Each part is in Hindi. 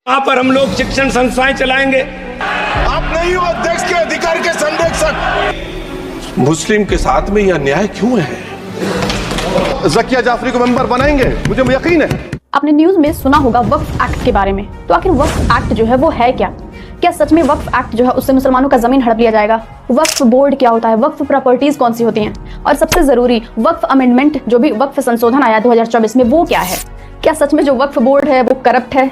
वहां पर हम लोग शिक्षण संस्थाएं चलाएंगे। आप नहीं हो अध्यक्ष के अधिकार के संरक्षक। मुस्लिम के साथ में यह अन्याय क्यों है? जकिया जाफरी को मेंबर बनाएंगे, मुझे यकीन है। आपने न्यूज में सुना होगा वक्फ एक्ट के बारे में। तो आखिर वक्फ एक्ट जो है वो है क्या? क्या सच में वक्फ एक्ट जो है उससे मुसलमानों का जमीन हड़प लिया जाएगा? वक्फ बोर्ड क्या होता है? वक्फ प्रॉपर्टीज कौन सी होती हैं? और सबसे जरूरी, वक्फ अमेंडमेंट जो भी वक्फ संशोधन आया 2024 में, वो क्या है? क्या सच में जो वक्फ बोर्ड है वो करप्ट है?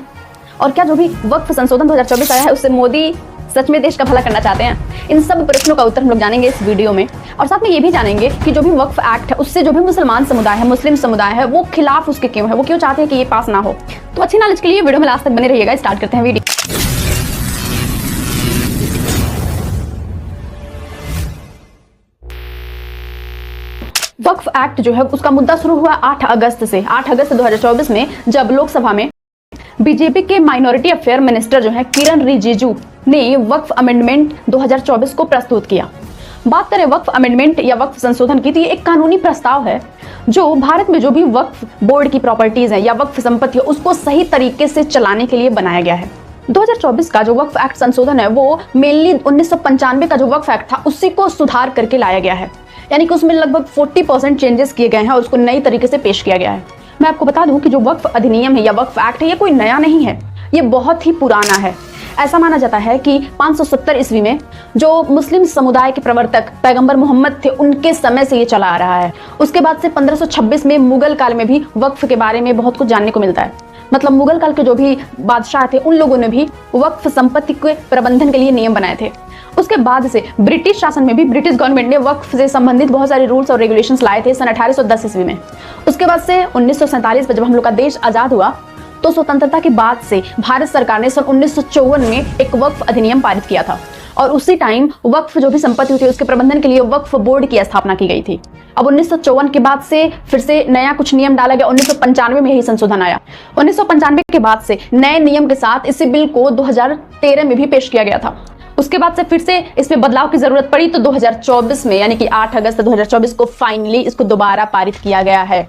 और क्या जो भी वक्फ संशोधन 2024 आया है उससे मोदी सच में देश का भला करना चाहते हैं? इन सब प्रश्नों का उत्तर हम लोग जानेंगे इस वीडियो में। और साथ में ये भी जानेंगे कि जो भी वक्फ एक्ट है उससे जो भी मुसलमान समुदाय है, मुस्लिम समुदाय है, वो खिलाफ उसके क्यों है, वो क्यों चाहते हैं कि ये पास ना हो। तो अच्छी नॉलेज के लिए वीडियो में लास्ट तक बने रहिएगा। स्टार्ट करते हैं वीडियो। वक्फ एक्ट जो है उसका मुद्दा शुरू हुआ 8 अगस्त से। 8 अगस्त 2024 में जब लोकसभा में बीजेपी के माइनॉरिटी अफेयर मिनिस्टर जो है किरण रिजिजू ने वक्फ अमेंडमेंट 2024 को प्रस्तुत किया। बात करें वक्फ अमेंडमेंट या वक्फ संशोधन की, तो ये एक कानूनी प्रस्ताव है जो भारत में जो भी वक्फ बोर्ड की प्रॉपर्टीज है या वक्फ संपत्ति है उसको सही तरीके से चलाने के लिए बनाया गया है। 2024 का जो वक्फ एक्ट संशोधन है वो मेनली 1995 का जो वक्फ एक्ट था उसी को सुधार करके लाया गया है। यानी कि उसमें लगभग 40% चेंजेस किए गए हैं और उसको नई तरीके से पेश किया गया है। मैं आपको बता दूं कि जो वक्फ अधिनियम है या वक्फ एक्ट है ये कोई नया नहीं है, ये बहुत ही पुराना है। ऐसा माना जाता है कि 570 ईस्वी में जो मुस्लिम समुदाय के प्रवर्तक पैगंबर मोहम्मद थे उनके समय से ये चला आ रहा है। उसके बाद से 1526 में मुगल काल में भी वक्फ के बारे में बहुत कुछ जानने को मिलता है। मतलब मुगल काल के जो भी बादशाह थे उन लोगों ने भी वक्फ संपत्ति के प्रबंधन के लिए नियम बनाए थे। उसके बाद से ब्रिटिश शासन में भी ब्रिटिश गवर्नमेंट ने वक्फ से संबंधित बहुत सारे रूल्स और रेगुलेशंस लाए थे सन 1810 ईस्वी में। उसके बाद से 1947 में जब हम लोग का देश आजाद हुआ तो स्वतंत्रता के बाद से भारत सरकार ने सन 1954 में एक वक्फ अधिनियम पारित किया था और उसी टाइम वक्फ जो भी संपत्ति होती है उसके प्रबंधन के लिए वक्फ बोर्ड की स्थापना की गई थी। अब 1954 के बाद से फिर से नया कुछ नियम डाला गया। 1995 में यही संशोधन आया। 1995 के बाद से नए नियम के साथ इसी बिल को 2013 में भी पेश किया गया था। उसके बाद से फिर से इसमें बदलाव की जरूरत पड़ी तो 2024 में यानी कि 8 अगस्त 2024 को फाइनली इसको दोबारा पारित किया गया है।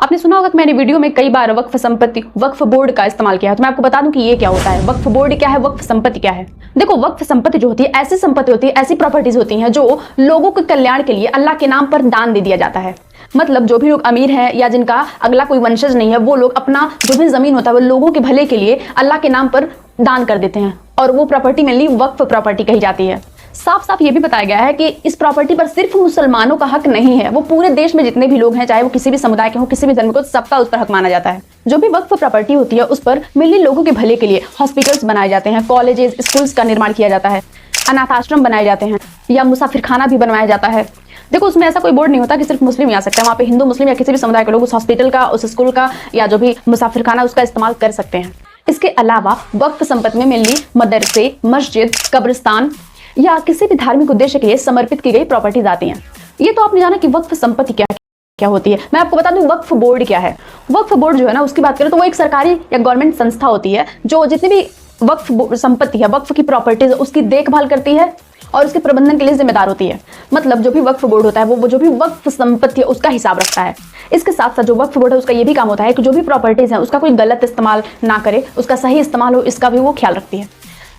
आपने सुना होगा कि मैंने वीडियो में कई बार वक्फ संपत्ति, वक्फ बोर्ड का इस्तेमाल किया है। तो मैं आपको बता दूं कि ये क्या होता है, वक्फ बोर्ड क्या है, वक्फ संपत्ति क्या है। देखो, वक्फ संपत्ति जो होती है ऐसी संपत्ति होती है, ऐसी प्रॉपर्टीज होती हैं जो लोगों के कल्याण के लिए अल्लाह के नाम पर दान दे दिया जाता है। मतलब जो भी लोग अमीर हैं या जिनका अगला कोई वंशज नहीं है वो लोग अपना जो भी जमीन होता है वो लोगों के भले के लिए अल्लाह के नाम पर दान कर देते हैं और वो प्रॉपर्टी मेनली वक्फ प्रॉपर्टी कही जाती है। साफ साफ ये भी बताया गया है कि इस प्रॉपर्टी पर सिर्फ मुसलमानों का हक नहीं है, वो पूरे देश में जितने भी लोग हैं, चाहे वो किसी भी समुदाय के हो, किसी भी धर्म को, सबका उस पर हक माना जाता है। जो भी वक्फ प्रॉपर्टी होती है उस पर मेनली लोगों के भले के लिए हॉस्पिटल्स बनाए जाते हैं, कॉलेजेस, स्कूल्स का निर्माण किया जाता है, अनाथ आश्रम बनाए जाते हैं या मुसाफिर खाना भी बनवाया जाता है। देखो, उसमें ऐसा कोई बोर्ड नहीं होता कि सिर्फ मुस्लिम ही आ सकते हैं। वहाँ पे हिंदू, मुस्लिम या किसी भी समुदाय के लोग उस हॉस्पिटल का, उस स्कूल का या जो भी मुसाफिर खाना उसका इस्तेमाल कर सकते हैं। इसके अलावा वक्फ संपत्ति में मेनली मदरसे, मस्जिद, कब्रिस्तान या किसी भी धार्मिक उद्देश्य के लिए समर्पित की गई प्रॉपर्टीज आती हैं। ये तो आपने जाना कि वक्फ संपत्ति क्या होती है। मैं आपको बता दूं वक्फ बोर्ड क्या है। वक्फ बोर्ड जो है ना, उसकी बात करें तो वो एक सरकारी या गवर्नमेंट संस्था होती है जो जितनी भी वक्फ संपत्ति है, वक्फ की प्रॉपर्टीज उसकी देखभाल करती है और उसके प्रबंधन के लिए जिम्मेदार होती है। मतलब जो भी वक्फ बोर्ड होता है वो जो भी वक्फ संपत्ति है उसका हिसाब रखता है। इसके साथ साथ जो वक्फ बोर्ड है उसका ये भी काम होता है कि जो भी प्रॉपर्टीज है उसका कोई गलत इस्तेमाल ना करे, उसका सही इस्तेमाल हो, इसका भी वो ख्याल रखती है।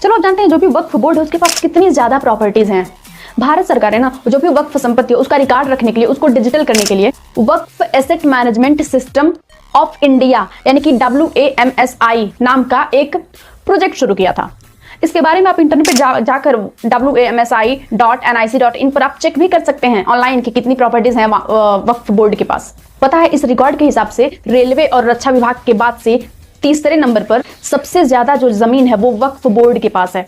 चलो, आप जानते हैं जो भी वक्फ बोर्ड है उसके पास कितनी ज्यादा प्रॉपर्टीज हैं। भारत सरकार है ना, जो भी वक्फ संपत्ति है उसका रिकॉर्ड रखने के लिए, उसको डिजिटल करने के लिए Waqf asset management system of India यानी कि WAMSI नाम का एक प्रोजेक्ट शुरू किया था। इसके बारे में आप इंटरनेट पे जाकर WAMSI.nic.in पर आप चेक भी कर सकते हैं ऑनलाइन कि कितनी प्रॉपर्टीज हैं वक्फ बोर्ड के पास। पता है, इस रिकॉर्ड के हिसाब से रेलवे और रक्षा विभाग के बाद से तीसरे नंबर पर सबसे ज्यादा जो जमीन है वो वक्फ बोर्ड के पास है।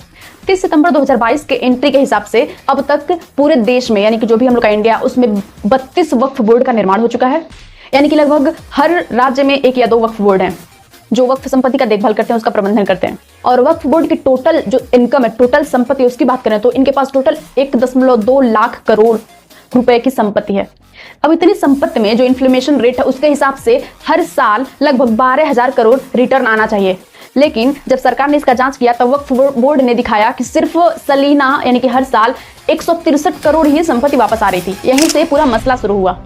30 सितंबर 2022 के एंट्री के हिसाब से अब तक पूरे देश में यानी कि जो भी हम लोग का इंडिया उसमें 32 वक्फ बोर्ड का निर्माण हो चुका है। यानी कि लगभग हर राज्य में 1 या 2 वक्फ बोर्ड हैं जो वक्फ संपत्ति का देखभाल करते हैं, उसका प्रबंधन करते हैं। और वक्फ बोर्ड की टोटल जो इनकम है, टोटल संपत्ति, उसकी बात करें तो इनके पास टोटल 1.2 लाख करोड़ रुपए की संपत्ति है। अब इतनी संपत्ति में जो इन्फ्लेमेशन रेट है उसके हिसाब से हर साल लगभग 12,000 करोड़ रिटर्न आना चाहिए। लेकिन जब सरकार ने इसका जांच किया तब वक्फ बोर्ड ने दिखाया कि सिर्फ सलीना यानी कि हर साल 163 करोड़ ही संपत्ति वापस आ रही थी। यहीं से पूरा मसला शुरू हुआ।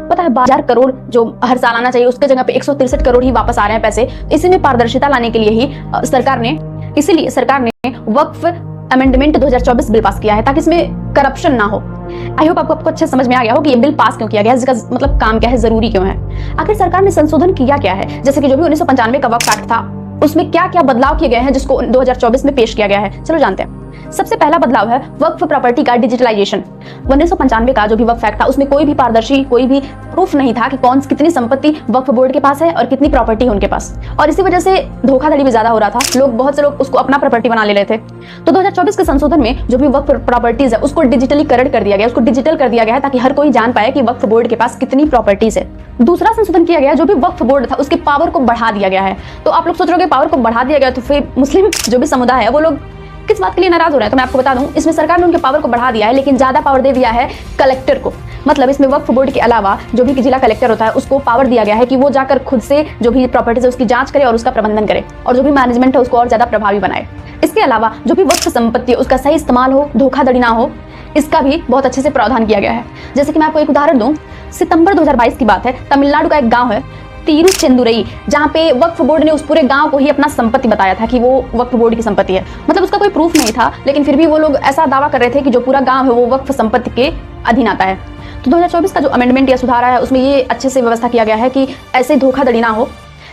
पता है 12,000 करोड़ जो हर साल आना चाहिए उसके जगह पे 163 करोड़ ही वापस आ रहे हैं पैसे। इसी में पारदर्शिता लाने के लिए ही इसीलिए सरकार ने वक्फ अमेंडमेंट 2024 बिल पास किया है ताकि इसमें करप्शन ना हो। आई होप आपको अच्छे समझ में आ गया हो कि ये बिल पास क्यों किया गया है, इसका मतलब काम क्या है, जरूरी क्यों है, आखिर सरकार ने संशोधन किया क्या है। जैसे कि जो भी 1995 का वक्फ एक्ट था उसमें क्या क्या बदलाव किए गए हैं जिसको 2024 में पेश किया गया है, चलो जानते हैं। सबसे पहला बदलाव है वक्फ प्रॉपर्टी का डिजिटलाइजेशन। 1995 का जो भी वक्फ एक्ट था उसमें कोई भी पारदर्शी कोई भी प्रूफ नहीं था कि कौन कितनी संपत्ति वक्फ बोर्ड के पास है और कितनी प्रॉपर्टी है उनके पास, और इसी वजह से धोखाधड़ी भी ज्यादा हो रहा था। बहुत से लोग उसको अपना प्रॉपर्टी बना ले रहे थे। तो 2024 के संशोधन में जो भी वक्फ प्रॉपर्टीज है उसको डिजिटलीकरण कर दिया गया, उसको डिजिटल कर दिया गया है ताकि हर कोई जान पाए कि वक्फ बोर्ड के पास कितनी प्रॉपर्टीज है। दूसरा संशोधन किया गया जो भी वक्फ बोर्ड था उसके पावर को बढ़ा दिया गया है। तो आप लोग सोच रहे हो पावर को बढ़ा दिया गया तो फिर मुस्लिम जो भी समुदाय है वो लोग किस बात के लिए नाराज हो रहे हैं, तो मैं आपको बता दूं इसमें सरकार ने उनके पावर को बढ़ा दिया है लेकिन ज्यादा पावर दे दिया है कलेक्टर को। मतलब इसमें वक्फ बोर्ड के अलावा जो भी जिला कलेक्टर होता है उसको पावर दिया गया है कि वो जाकर खुद से जो भी प्रॉपर्टीज है उसकी जांच करे और उसका प्रबंधन करे और जो भी मैनेजमेंट है उसको और ज्यादा प्रभावी बनाए। इसके अलावा जो भी वक्फ संपत्ति है उसका सही इस्तेमाल हो, धोखाधड़ी ना हो, इसका भी बहुत अच्छे से प्रावधान किया गया है। जैसे कि मैं आपको एक उदाहरण दूं, सितंबर 2022 की बात है, तमिलनाडु का एक गांव है तिरुचेंदुरई, जहां पे वक्फ बोर्ड ने उस पूरे गांव को ही अपना संपत्ति बताया था कि वो वक्फ बोर्ड की संपत्ति है। मतलब उसका कोई प्रूफ नहीं था लेकिन फिर भी वो लोग ऐसा दावा कर रहे थे कि जो पूरा गांव है वो वक्फ संपत्ति के अधीन आता है। तो 2024 का जो अमेंडमेंट या सुधार है उसमें ये अच्छे से व्यवस्था किया गया है कि ऐसे धोखाधड़ी ना हो।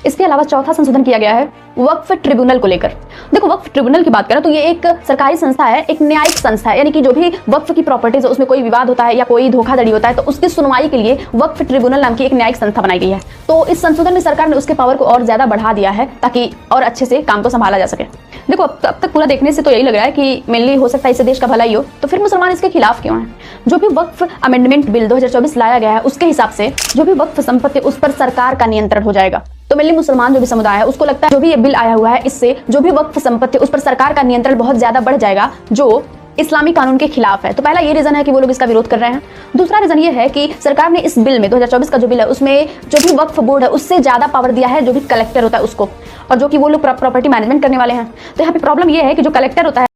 इसके अलावा चौथा संशोधन किया गया है वक्फ ट्रिब्यूनल को लेकर। देखो वक्फ ट्रिब्यूनल की बात करें तो ये एक सरकारी संस्था है, एक न्यायिक संस्था है, यानी कि जो भी वक्फ की प्रॉपर्टीज है उसमें कोई विवाद होता है या कोई धोखाधड़ी होता है तो उसकी सुनवाई के लिए वक्फ ट्रिब्यूनल नाम की एक न्यायिक संस्था बनाई गई है। तो इस संशोधन में सरकार ने उसके पावर को और ज्यादा बढ़ा दिया है ताकि और अच्छे से काम को संभाला जा सके। देखो अब तक पूरा देखने से तो यही लग रहा है कि मेनली हो सकता है इससे देश का भला ही हो, तो फिर मुसलमान इसके खिलाफ क्यों हैं? जो भी वक्फ अमेंडमेंट बिल 2024 लाया गया है उसके हिसाब से जो भी वक्फ संपत्ति उस पर सरकार का नियंत्रण हो जाएगा। तो मेनली मुसलमान जो भी समुदाय है उसको लगता है जो भी ये बिल आया हुआ है इससे जो भी वक्फ संपत्ति उस पर सरकार का नियंत्रण बहुत ज्यादा बढ़ जाएगा जो इस्लामी कानून के खिलाफ है। तो पहला ये रीजन है कि वो लोग इसका विरोध कर रहे हैं। दूसरा रीजन ये है कि सरकार ने इस बिल में 2024 का जो बिल है उसमें जो भी वक्फ बोर्ड है उससे ज्यादा पावर दिया है जो भी कलेक्टर होता है उसको, और जो कि वो लोग प्रॉपर्टी मैनेजमेंट करने वाले हैं। तो यहाँ पे प्रॉब्लम ये है कि जो कलेक्टर होता है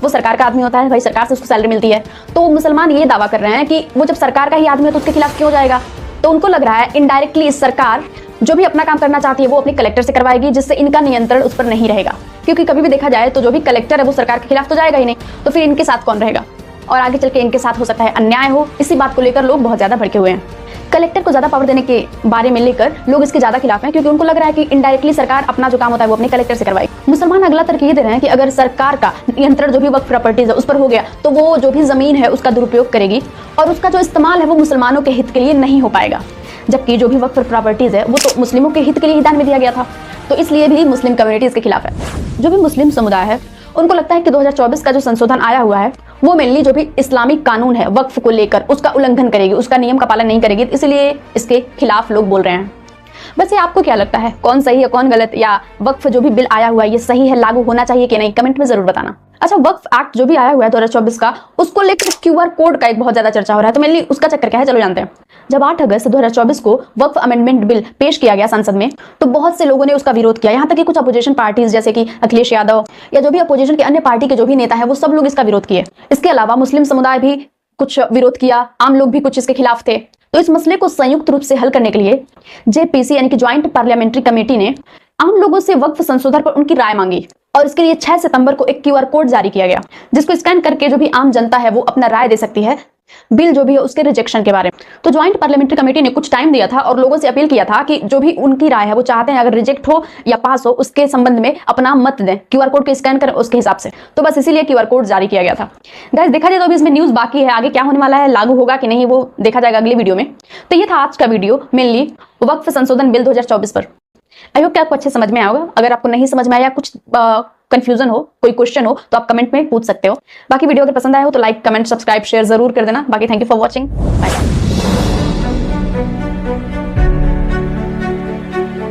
वो सरकार का आदमी होता है, भाई सरकार से उसको सैलरी मिलती है। तो मुसलमान ये दावा कर रहे हैं कि वो जब सरकार का ही आदमी है तो उसके खिलाफ क्यों जाएगा। तो उनको लग रहा है इनडायरेक्टली सरकार जो भी अपना काम करना चाहती है वो अपने कलेक्टर से करवाएगी जिससे इनका नियंत्रण उस पर नहीं रहेगा। क्योंकि कभी भी देखा जाए तो जो भी कलेक्टर है वो सरकार के खिलाफ तो जाएगा ही नहीं, तो फिर इनके साथ कौन रहेगा और आगे चल के इनके साथ हो सकता है अन्याय हो। इसी बात को लेकर लोग बहुत ज्यादा भड़के हुए हैं। कलेक्टर को ज्यादा पावर देने के बारे में लेकर लोग इसके ज्यादा खिलाफ हैं क्योंकि उनको लग रहा है कि इनडायरेक्टली सरकार अपना जो काम होता है वो अपने कलेक्टर से करवाएगी। मुसलमान अगला तर्क ये दे रहे हैं कि अगर सरकार का नियंत्रण जो भी वक्फ प्रॉपर्टीज है उस पर हो गया तो वो जो भी जमीन है उसका दुरुपयोग करेगी और उसका जो इस्तेमाल है वो मुसलमानों के हित के लिए नहीं हो पाएगा, जबकि जो भी वक्फ प्रॉपर्टीज है वो तो मुस्लिमों के हित के लिए ही दान में दिया गया था। तो इसलिए भी मुस्लिम कम्युनिटी इसके खिलाफ है। जो भी मुस्लिम समुदाय है उनको लगता है कि 2024 का जो संशोधन आया हुआ है वो मेनली जो भी इस्लामिक कानून है वक्फ को लेकर उसका उल्लंघन करेगी, उसका नियम का पालन नहीं करेगी, इसलिए इसके खिलाफ लोग बोल रहे हैं। वैसे आपको क्या लगता है कौन सही है कौन गलत, या वक्फ जो भी बिल आया हुआ है ये सही है, लागू होना चाहिए कि नहीं, कमेंट में जरूर बताना। अच्छा, वक्फ एक्ट जो भी आया हुआ है 2024 का उसको लेकर QR कोड का एक बहुत ज्यादा चर्चा हो रहा है, तो मेनली उसका चक्कर क्या है चलो जानते हैं। जब 8 अगस्त 2024 को वक्फ अमेंडमेंट बिल पेश किया गया संसद में तो बहुत से लोगों ने उसका विरोध किया। यहाँ तक कि कुछ अपोजिशन पार्टीज जैसे कि अखिलेश यादव या जो भी अपोजिशन के अन्य पार्टी के जो भी नेता है वो सब लोग इसका विरोध किए। इसके अलावा मुस्लिम समुदाय भी कुछ विरोध किया, आम लोग भी कुछ इसके खिलाफ थे। तो इस मसले को संयुक्त रूप से हल करने के लिए JPC यानी कि ज्वाइंट पार्लियामेंट्री कमेटी ने आम लोगों से वक्फ संशोधन पर उनकी राय मांगी और इसके लिए 6 सितंबर को एक QR कोड जारी किया गया जिसको स्कैन करके जो भी आम जनता है वो अपना राय दे सकती है बिल जो भी है उसके रिजेक्शन के बारे में। तो ज्वाइंट पार्लियामेंट्री कमेटी ने कुछ टाइम दिया था और लोगों से अपील किया था कि जो भी उनकी राय है वो चाहते हैं अगर रिजेक्ट हो या पास हो उसके संबंध में अपना मत दें, QR कोड को स्कैन करें उसके हिसाब से। तो बस इसीलिए QR कोड जारी किया गया था। गाइस देखा जाए तो अभी इसमें न्यूज बाकी है, आगे क्या होने वाला है, लागू होगा कि नहीं वो देखा जाएगा अगली वीडियो में। तो ये था आज का वीडियो मेनली वक्फ संशोधन बिल 2024 पर। आई होप कि आपको अच्छे समझ में आया होगा। अगर आपको नहीं समझ में आया, कुछ कंफ्यूजन हो, कोई क्वेश्चन हो तो आप कमेंट में पूछ सकते हो। बाकी वीडियो अगर पसंद आया हो तो लाइक, कमेंट, सब्सक्राइब, शेयर जरूर कर देना। बाकी thank you for watching, bye bye.